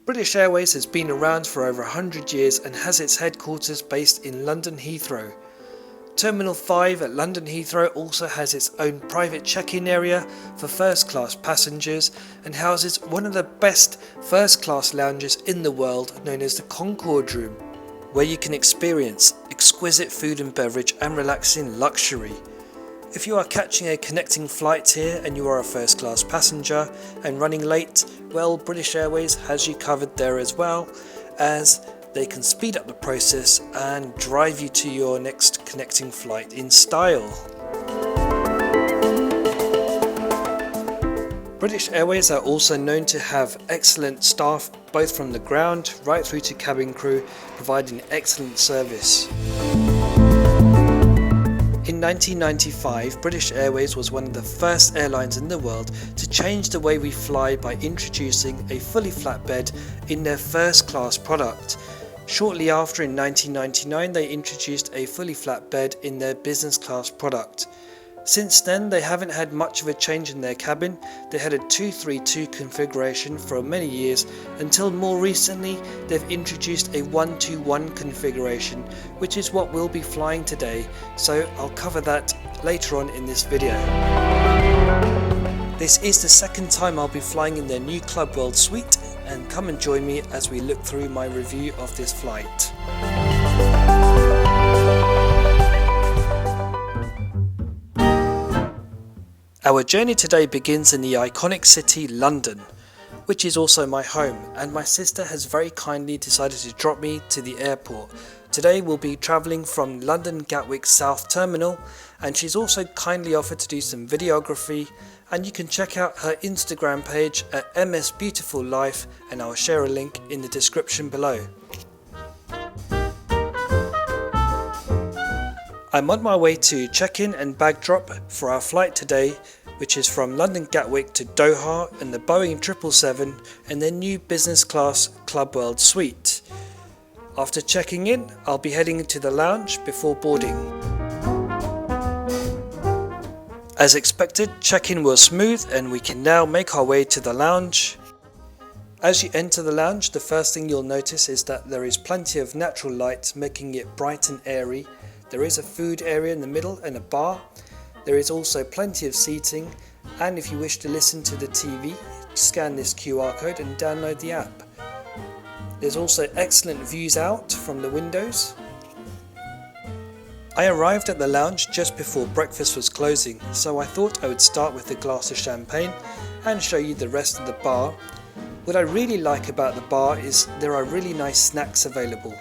British Airways has been around for over 100 years and has its headquarters based in London Heathrow. Terminal 5 at London Heathrow also has its own private check-in area for first class passengers and houses one of the best first class lounges in the world known as the Concorde Room, where you can experience exquisite food and beverage and relaxing luxury. If you are catching a connecting flight here and you are a first class passenger and running late, well, British Airways has you covered there as well, as they can speed up the process and drive you to your next connecting flight in style. British Airways are also known to have excellent staff, both from the ground right through to cabin crew, providing excellent service. In 1995, British Airways was one of the first airlines in the world to change the way we fly by introducing a fully flat bed in their first class product. Shortly after, in 1999, they introduced a fully flat bed in their business class product. Since then, they haven't had much of a change in their cabin. They had a 232 configuration for many years, until more recently they've introduced a 121 configuration, which is what we'll be flying today, so I'll cover that later on in this video. This is the second time I'll be flying in their new Club World suite, and come and join me as we look through my review of this flight. Our journey today begins in the iconic city London, which is also my home, and my sister has very kindly decided to drop me to the airport. Today we'll be travelling from London Gatwick South Terminal, and she's also kindly offered to do some videography, and you can check out her Instagram page at MS Beautiful Life, and I'll share a link in the description below. I'm on my way to check-in and bag drop for our flight today, which is from London Gatwick to Doha in the Boeing 777 and their new business class Club World suite. After checking in, I'll be heading into the lounge before boarding. As expected, check-in was smooth and we can now make our way to the lounge. As you enter the lounge, the first thing you'll notice is that there is plenty of natural light, making it bright and airy. There is a food area in the middle and a bar. There is also plenty of seating, and if you wish to listen to the TV, scan this QR code and download the app. There's also excellent views out from the windows. I arrived at the lounge just before breakfast was closing, so I thought I would start with a glass of champagne and show you the rest of the bar. What I really like about the bar is there are really nice snacks available.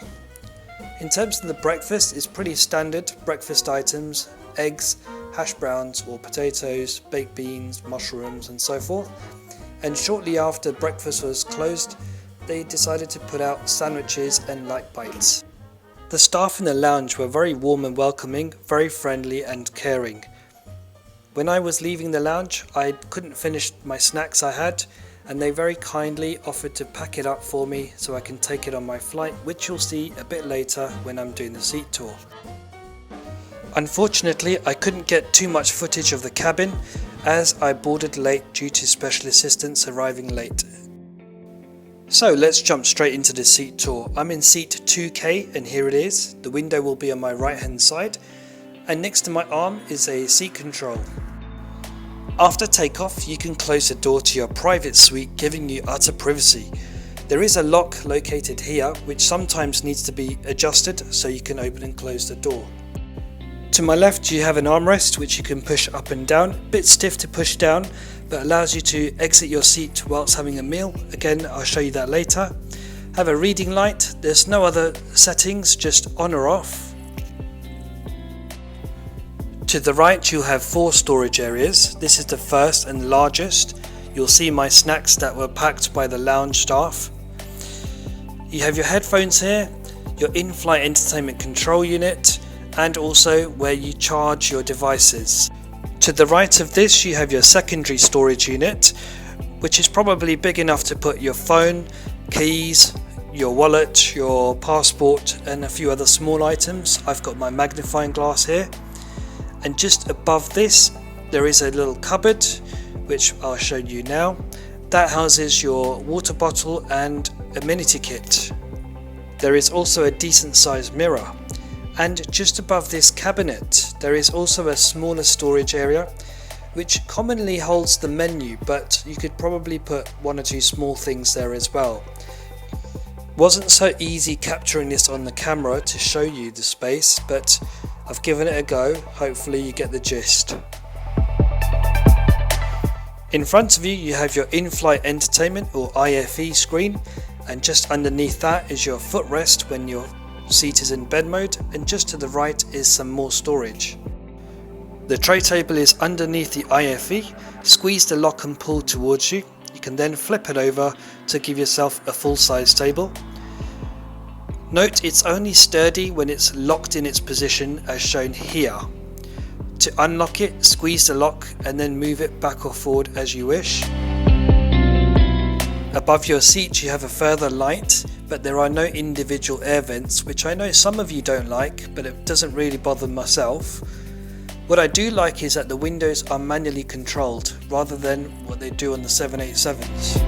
In terms of the breakfast, it's pretty standard breakfast items: eggs, hash browns or potatoes, baked beans, mushrooms and so forth. And shortly after breakfast was closed, they decided to put out sandwiches and light bites. The staff in the lounge were very warm and welcoming, very friendly and caring. When I was leaving the lounge, I couldn't finish my snacks I had, and they very kindly offered to pack it up for me so I can take it on my flight, which you'll see a bit later when I'm doing the seat tour. Unfortunately, I couldn't get too much footage of the cabin as I boarded late due to special assistants arriving late. So let's jump straight into the seat tour. I'm in seat 2K and here it is. The window will be on my right hand side, and next to my arm is a seat control. After takeoff, you can close the door to your private suite, giving you utter privacy. There is a lock located here which sometimes needs to be adjusted so you can open and close the door. To my left you have an armrest which you can push up and down, a bit stiff to push down, but allows you to exit your seat whilst having a meal. Again, I'll show you that later. Have a reading light. There's no other settings, just on or off. To the right you'll have 4 storage areas. This is the first and largest. You'll see my snacks that were packed by the lounge staff. You have your headphones here, your in-flight entertainment control unit, and also where you charge your devices. To the right of this you have your secondary storage unit, which is probably big enough to put your phone, keys, your wallet, your passport and a few other small items. I've got my magnifying glass here. And just above this there is a little cupboard which I'll show you now, That houses your water bottle and amenity kit. There is also a decent sized mirror, and just above this cabinet there is also a smaller storage area which commonly holds the menu, but you could probably put one or two small things there as well. Wasn't so easy capturing this on the camera to show you the space, but I've given it a go. Hopefully you get the gist. In front of you, you have your in-flight entertainment or IFE screen, and just underneath that is your footrest when your seat is in bed mode, and just to the right is some more storage. The tray table is underneath the IFE. Squeeze the lock and pull towards you. You can then flip it over to give yourself a full-size table. Note it's only sturdy when it's locked in its position as shown here. To unlock it, squeeze the lock and then move it back or forward as you wish. Above your seat you have a further light, but there are no individual air vents, which I know some of you don't like, but it doesn't really bother myself. What I do like is that the windows are manually controlled rather than what they do on the 787s.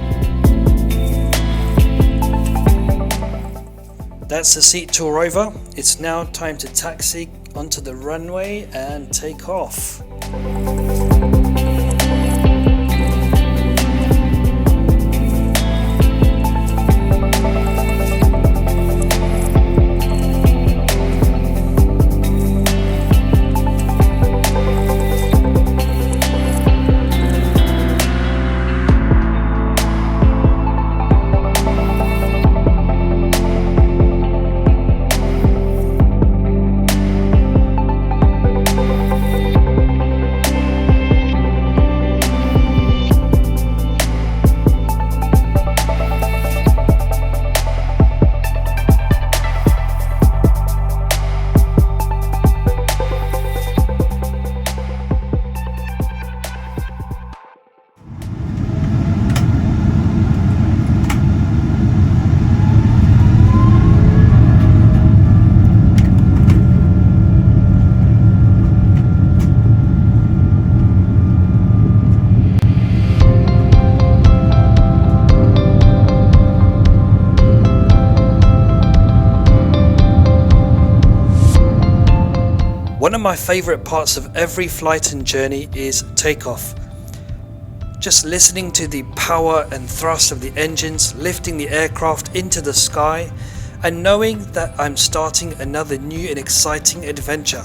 That's the seat tour over. It's now time to taxi onto the runway and take off. One of my favourite parts of every flight and journey is takeoff. Just listening to the power and thrust of the engines lifting the aircraft into the sky, and knowing that I'm starting another new and exciting adventure.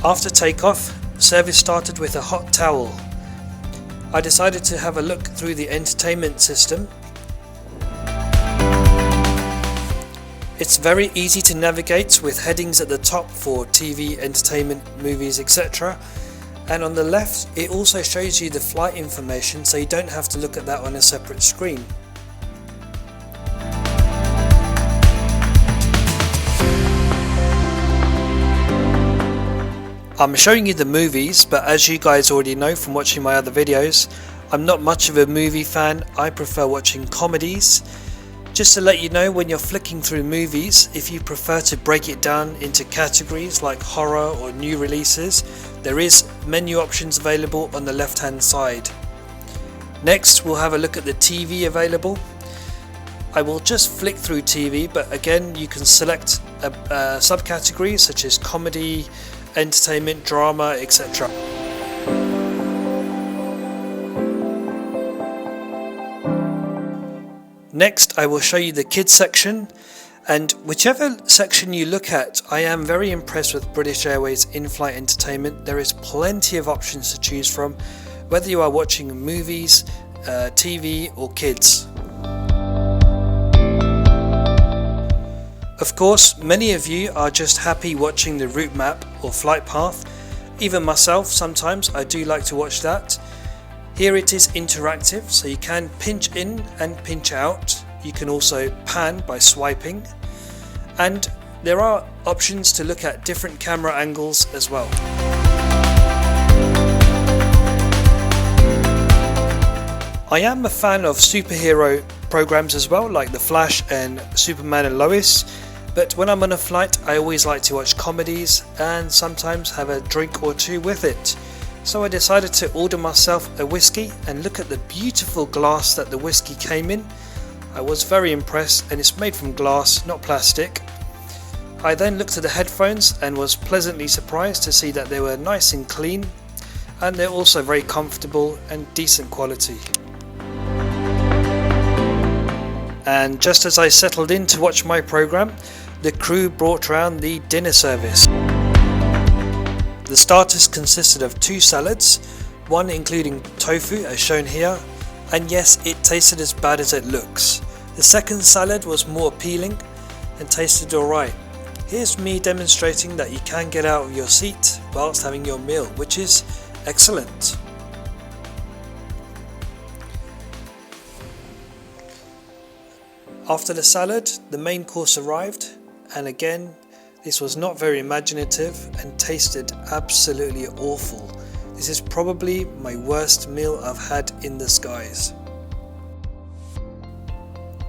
After takeoff, service started with a hot towel. I decided to have a look through the entertainment system. It's very easy to navigate with headings at the top for TV, entertainment, movies, etc. And on the left it also shows you the flight information, so you don't have to look at that on a separate screen. I'm showing you the movies, but as you guys already know from watching my other videos, I'm not much of a movie fan. I prefer watching comedies. Just to let you know, when you're flicking through movies, if you prefer to break it down into categories like horror or new releases, there is menu options available on the left hand side. Next we'll have a look at the TV available. I will just flick through TV, but again you can select subcategories such as comedy, entertainment, drama, etc. Next I will show you the kids section, and whichever section you look at, I am very impressed with British Airways in-flight entertainment. There is plenty of options to choose from, whether you are watching movies, TV or kids. Of course, many of you are just happy watching the route map or flight path. Even myself, sometimes I do like to watch that. Here it is interactive, so you can pinch in and pinch out. You can also pan by swiping. And there are options to look at different camera angles as well. I am a fan of superhero programs as well, like The Flash and Superman and Lois, but when I'm on a flight I always like to watch comedies and sometimes have a drink or two with it. So I decided to order myself a whiskey, and look at the beautiful glass that the whiskey came in. I was very impressed, and it's made from glass, not plastic. I then looked at the headphones and was pleasantly surprised to see that they were nice and clean, and they're also very comfortable and decent quality. And just as I settled in to watch my program, the crew brought around the dinner service. The starters consisted of 2 salads, one including tofu as shown here, and yes, it tasted as bad as it looks. The second salad was more appealing and tasted alright. Here's me demonstrating that you can get out of your seat whilst having your meal, which is excellent. After the salad, the main course arrived, and again, this was not very imaginative and tasted absolutely awful. This is probably my worst meal I've had in the skies.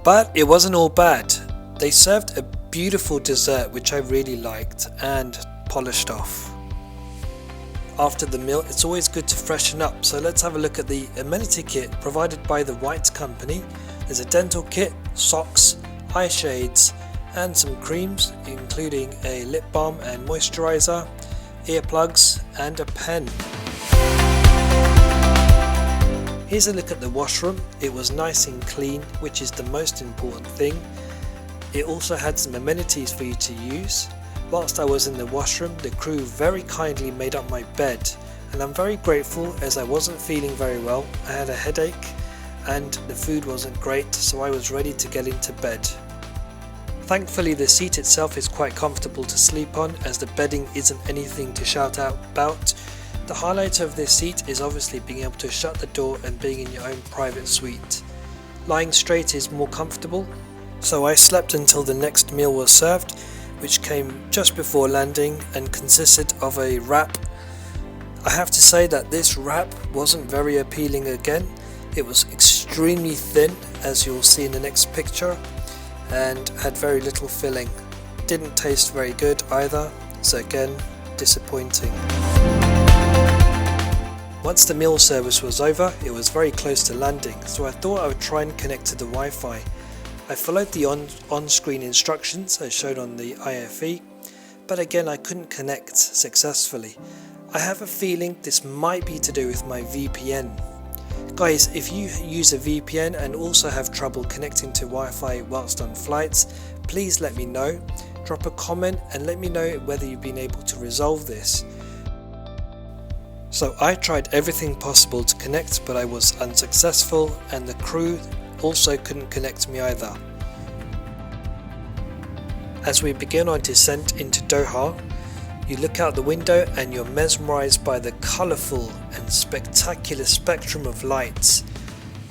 But it wasn't all bad. They served a beautiful dessert which I really liked and polished off. After the meal, it's always good to freshen up, so let's have a look at the amenity kit provided by the White Company. There's a dental kit, socks, eye shades, and some creams, including a lip balm and moisturizer, earplugs, and a pen. Here's a look at the washroom. It was nice and clean, which is the most important thing. It also had some amenities for you to use. Whilst I was in the washroom, the crew very kindly made up my bed, and I'm very grateful as I wasn't feeling very well. I had a headache and the food wasn't great, so I was ready to get into bed. Thankfully the seat itself is quite comfortable to sleep on, as the bedding isn't anything to shout out about. The highlight of this seat is obviously being able to shut the door and being in your own private suite. Lying straight is more comfortable, so I slept until the next meal was served, which came just before landing and consisted of a wrap. I have to say that this wrap wasn't very appealing again. It was extremely thin, as you'll see in the next picture, and had very little filling. Didn't taste very good either, so again, disappointing. Once the meal service was over, it was very close to landing, so I thought I would try and connect to the Wi-Fi. I followed the on-screen instructions as shown on the IFE, but again I couldn't connect successfully. I have a feeling this might be to do with my VPN. Guys, if you use a VPN and also have trouble connecting to Wi-Fi whilst on flights, please let me know. Drop a comment and let me know whether you've been able to resolve this. So I tried everything possible to connect, but I was unsuccessful, and the crew also couldn't connect me either. As we begin our descent into Doha, you look out the window and you're mesmerized by the colourful and spectacular spectrum of lights.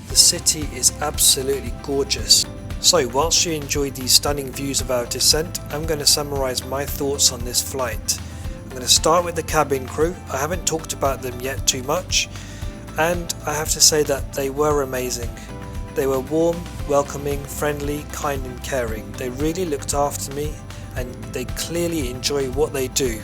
The city is absolutely gorgeous. So whilst you enjoy these stunning views of our descent, I'm going to summarize my thoughts on this flight. I'm going to start with the cabin crew. I haven't talked about them yet too much, and I have to say that they were amazing. They were warm, welcoming, friendly, kind and caring. They really looked after me, and they clearly enjoy what they do.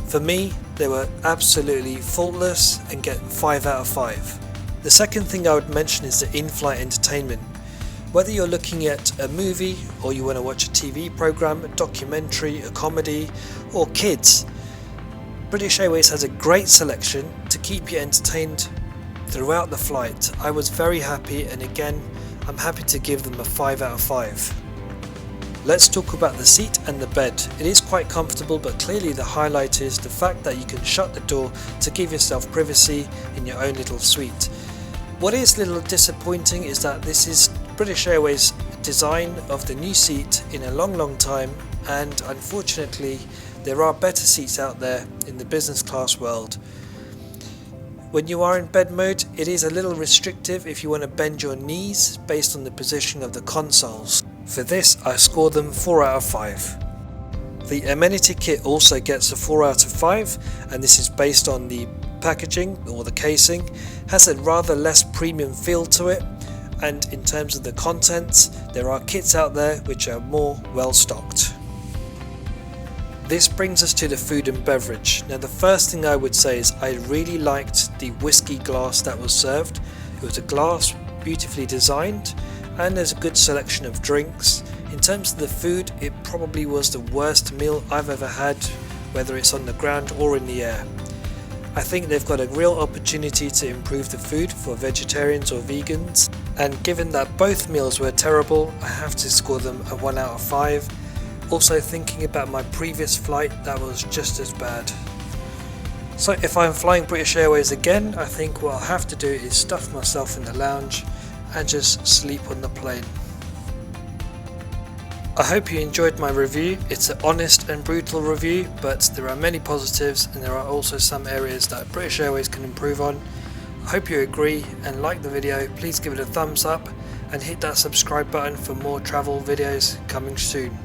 For me, they were absolutely faultless and get 5 out of 5. The second thing I would mention is the in-flight entertainment. Whether you're looking at a movie or you want to watch a TV program, a documentary, a comedy, or kids, British Airways has a great selection to keep you entertained throughout the flight. I was very happy, and again, I'm happy to give them a 5 out of 5. Let's talk about the seat and the bed. It is quite comfortable, but clearly the highlight is the fact that you can shut the door to give yourself privacy in your own little suite. What is a little disappointing is that this is British Airways' design of the new seat in a long time, and unfortunately there are better seats out there in the business class world. When you are in bed mode, it is a little restrictive if you want to bend your knees based on the position of the consoles. For this, I score them 4 out of 5. The amenity kit also gets a 4 out of 5, and this is based on the packaging, or the casing, has a rather less premium feel to it, and in terms of the contents, there are kits out there which are more well stocked. This brings us to the food and beverage. Now the first thing I would say is I really liked the whiskey glass that was served. It was a glass, beautifully designed, and there's a good selection of drinks. In terms of the food, it probably was the worst meal I've ever had, whether it's on the ground or in the air. I think they've got a real opportunity to improve the food for vegetarians or vegans, and given that both meals were terrible, I have to score them a 1 out of 5. Also thinking about my previous flight, that was just as bad. So if I'm flying British Airways again, I think what I'll have to do is stuff myself in the lounge and just sleep on the plane. I hope you enjoyed my review. It's an honest and brutal review, but there are many positives and there are also some areas that British Airways can improve on. I hope you agree and like the video. Please give it a thumbs up and hit that subscribe button for more travel videos coming soon.